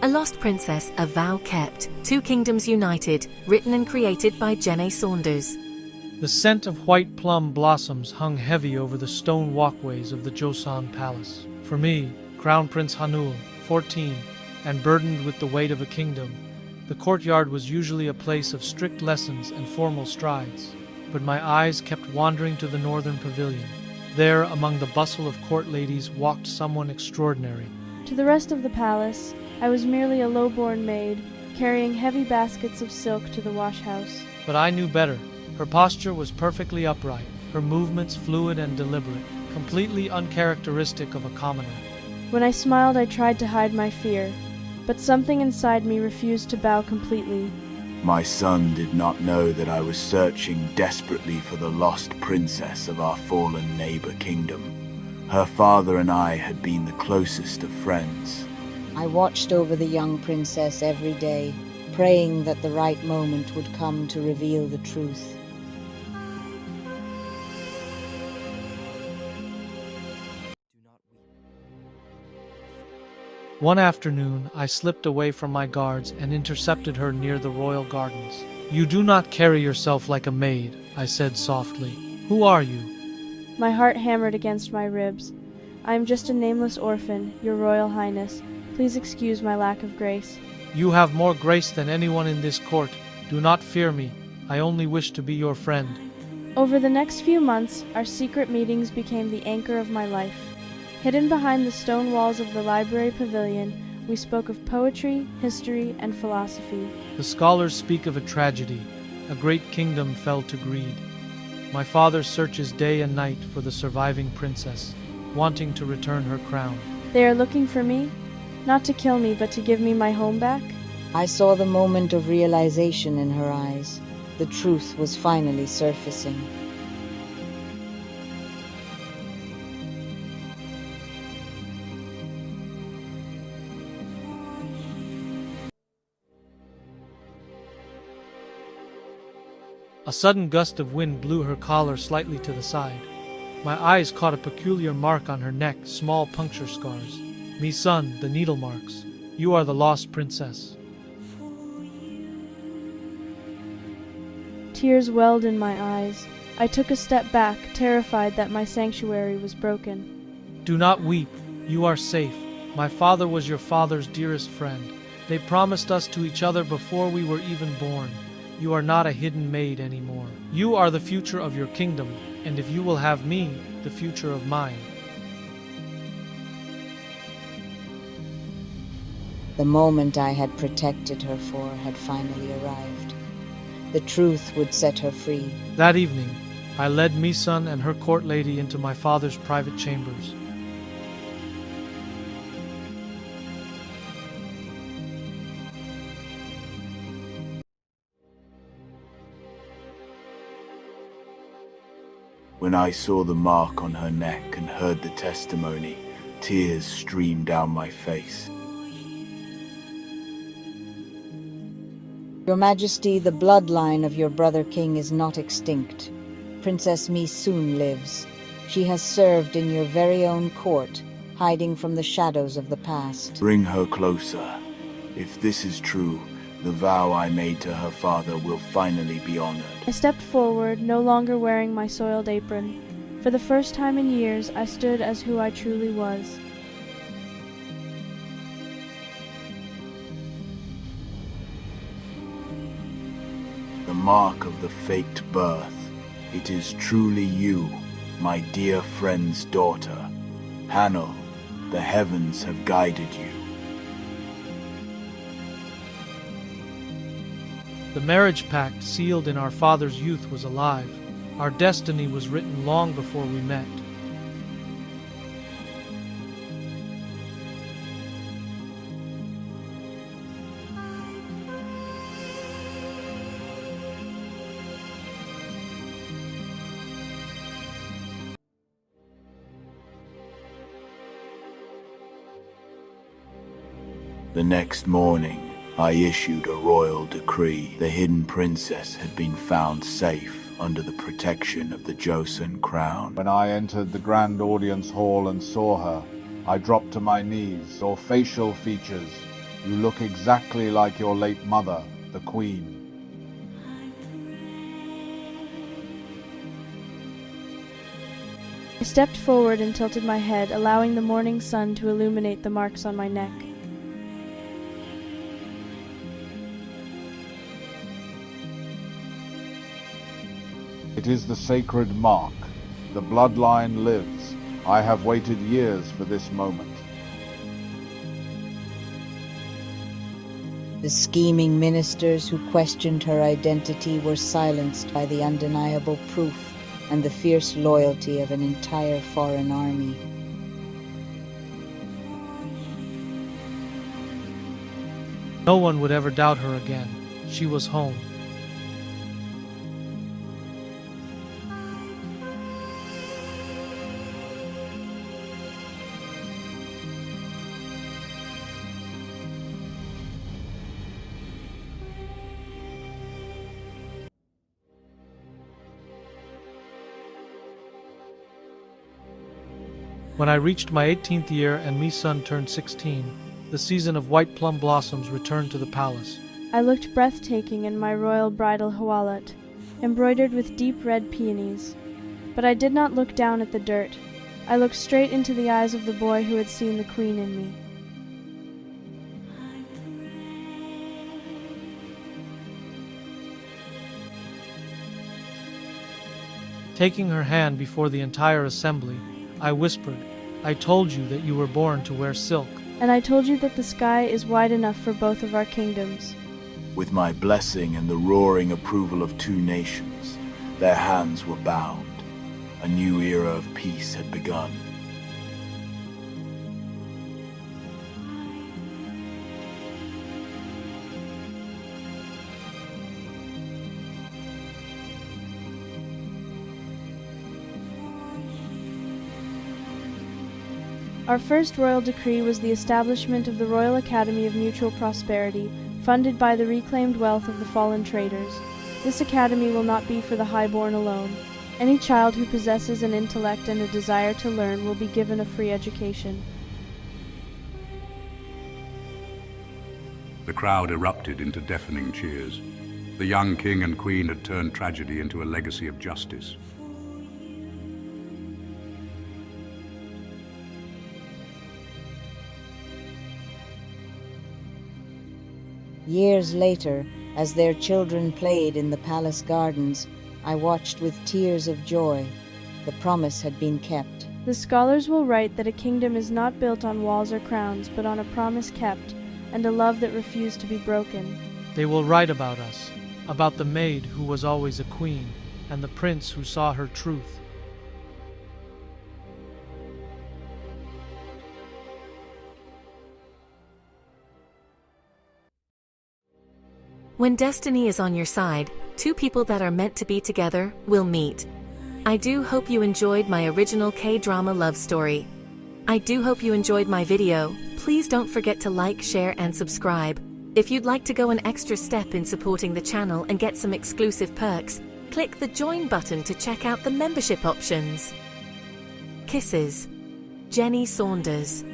A Lost Princess, A Vow Kept, Two Kingdoms United, written and created by Jenne Saunders. The scent of white plum blossoms hung heavy over the stone walkways of the Joseon Palace. For me, Crown Prince Hanul, 14, and burdened with the weight of a kingdom, the courtyard was usually a place of strict lessons and formal strides. But my eyes kept wandering to the northern pavilion. There, among the bustle of court ladies, walked someone extraordinary. To the rest of the palace, I was merely a low-born maid, carrying heavy baskets of silk to the wash-house. But I knew better. Her posture was perfectly upright, her movements fluid and deliberate, completely uncharacteristic of a commoner. When I smiled, I tried to hide my fear, but something inside me refused to bow completely. My son did not know that I was searching desperately for the lost princess of our fallen neighbor kingdom. Her father and I had been the closest of friends. I watched over the young princess every day, praying that the right moment would come to reveal the truth. One afternoon, I slipped away from my guards and intercepted her near the royal gardens. "You do not carry yourself like a maid," I said softly. "Who are you?" My heart hammered against my ribs. I am just a nameless orphan, your royal highness. Please excuse my lack of grace. "You have more grace than anyone in this court. Do not fear me. I only wish to be your friend." Over the next few months, our secret meetings became the anchor of my life. Hidden behind the stone walls of the library pavilion, we spoke of poetry, history, and philosophy. The scholars speak of a tragedy. A great kingdom fell to greed. My father searches day and night for the surviving princess, wanting to return her crown. They are looking for me, not to kill me, but to give me my home back. I saw the moment of realization in her eyes. The truth was finally surfacing. A sudden gust of wind blew her collar slightly to the side. My eyes caught a peculiar mark on her neck, small puncture scars. "Me son, the needle marks. You are the lost princess." Tears welled in my eyes. I took a step back, terrified that my sanctuary was broken. "Do not weep. You are safe. My father was your father's dearest friend. They promised us to each other before we were even born. You are not a hidden maid anymore. You are the future of your kingdom, and if you will have me, the future of mine." The moment I had protected her for had finally arrived. The truth would set her free. That evening, I led Misun and her court lady into my father's private chambers. When I saw the mark on her neck and heard the testimony, tears streamed down my face. Your Majesty, the bloodline of your brother king is not extinct. Princess Mi soon lives. She has served in your very own court, hiding from the shadows of the past. Bring her closer. If this is true, the vow I made to her father will finally be honored. I stepped forward, no longer wearing my soiled apron. For the first time in years, I stood as who I truly was. The mark of the faked birth. It is truly you, my dear friend's daughter. Hanul, the heavens have guided you. The marriage pact sealed in our father's youth was alive. Our destiny was written long before we met. The next morning, I issued a royal decree. The hidden princess had been found safe under the protection of the Joseon crown. When I entered the grand audience hall and saw her, I dropped to my knees, saw facial features, You look exactly like your late mother, the Queen. I stepped forward and tilted my head, allowing the morning sun to illuminate the marks on my neck. It is the sacred mark. The bloodline lives. I have waited years for this moment. The scheming ministers who questioned her identity were silenced by the undeniable proof and the fierce loyalty of an entire foreign army. No one would ever doubt her again. She was home. When I reached my 18th year and me son turned 16, the season of white plum blossoms returned to the palace. I looked breathtaking in my royal bridal hualet, embroidered with deep red peonies. But I did not look down at the dirt. I looked straight into the eyes of the boy who had seen the queen in me. Taking her hand before the entire assembly, I whispered, "I told you that you were born to wear silk." And I told you that the sky is wide enough for both of our kingdoms. With my blessing and the roaring approval of two nations, their hands were bound. A new era of peace had begun. Our first royal decree was the establishment of the Royal Academy of Mutual Prosperity, funded by the reclaimed wealth of the fallen traders. This academy will not be for the highborn alone. Any child who possesses an intellect and a desire to learn will be given a free education. The crowd erupted into deafening cheers. The young king and queen had turned tragedy into a legacy of justice. Years later, as their children played in the palace gardens, I watched with tears of joy. The promise had been kept. The scholars will write that a kingdom is not built on walls or crowns, but on a promise kept, and a love that refused to be broken. They will write about us, about the maid who was always a queen, and the prince who saw her truth. When destiny is on your side, two people that are meant to be together will meet. I do hope you enjoyed my original K-drama love story. I do hope you enjoyed my video. Please don't forget to like, share, and subscribe. If you'd like to go an extra step in supporting the channel and get some exclusive perks, click the join button to check out the membership options. Kisses. Jenne Saunders.